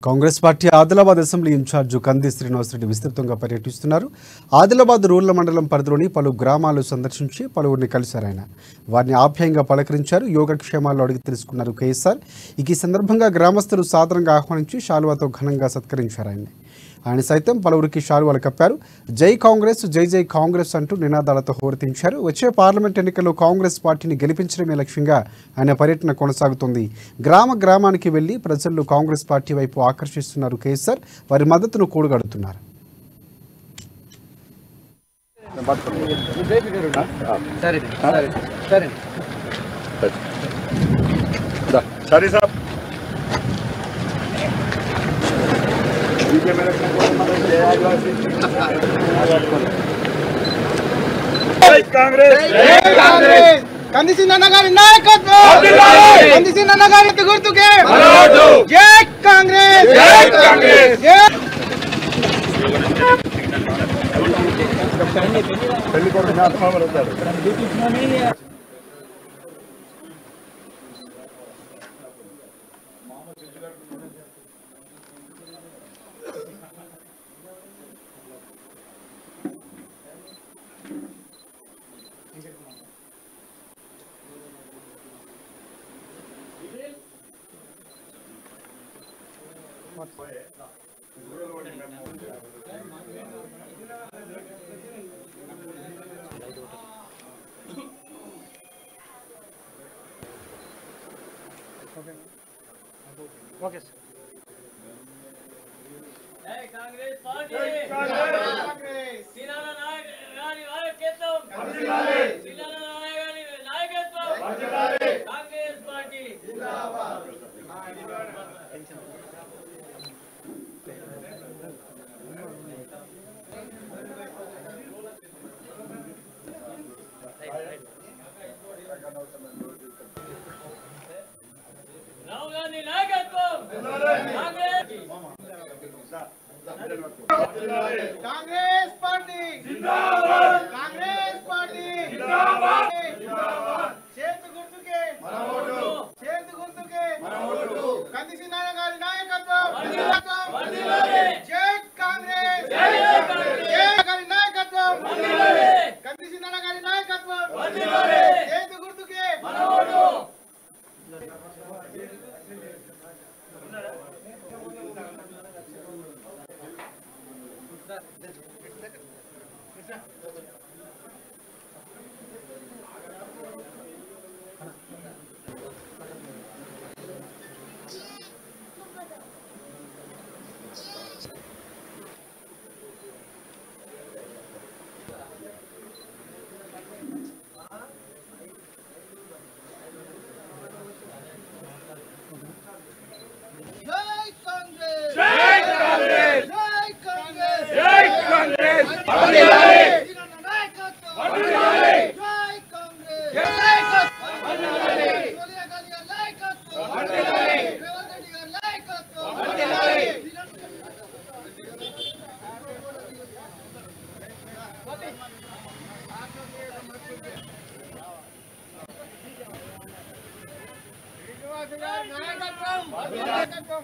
Congress party Adilabad assembly in charge Kandi Srinivas Reddy విస్తృతంగా పర్యటిస్తున్నారు. Adilabad rural మండలం పరిధిలోని పలు గ్రామాలు సందర్శించి పలువురిని కలిశారు. ఆయన వారిని ఆప్యాయంగా పలకరించారు. యోగక్షేమాలు అడిగి తెలుసుకున్నారు కేఎస్ఆర్. ఈ సందర్భంగా గ్రామస్తులు సాదరంగా ఆహ్వానించి శాలువాతో ఘనంగా సత్కరించారు. ఆయన సైతం పలువురికి శాలువాలు కప్పారు. జై కాంగ్రెస్, జై జై కాంగ్రెస్ అంటూ నినాదాలతో హోరెత్తించారు. వచ్చే పార్లమెంట్ ఎన్నికల్లో కాంగ్రెస్ పార్టీని గెలిపించడమే లక్ష్యంగా ఆయన పర్యటన కొనసాగుతోంది. గ్రామానికి వెళ్లి ప్రజలు కాంగ్రెస్ పార్టీ వైపు ఆకర్షిస్తున్నారు కేఎస్ఆర్. వారి మద్దతును కూడగడుతున్నారు. కంది సింధన్న గారి నాయకత్వం, కంది సింధన్న గారి గుర్తుకే జై కాంగ్రెస్, జై కాంగ్రెస్. Okay sir. జై కాంగ్రెస్ పార్టీ, జై కాంగ్రెస్. శ్రీరామ నాయకత్వం, శ్రీరామ నాయకత్వం, కాంగ్రెస్ పార్టీ జిందాబాద్. రాహుల్ గాంధీ నాయకత్వం, కాంగ్రెస్ పార్టీ జిందాబాద్, కాంగ్రెస్ పార్టీ జిందాబాద్. చేతు గుర్తుకే మన ఓటు, చేతు గుర్తుకే మన ఓటు. కంది సింధన్న గారి నాయకత్వం, జై కాంగ్రెస్, జై కాంగ్రెస్. గారి నాయకత్వం, కంది సింధన్న గారి నాయకత్వం, చేతు గుర్తుకే మన ఓటు. నాయకత్వం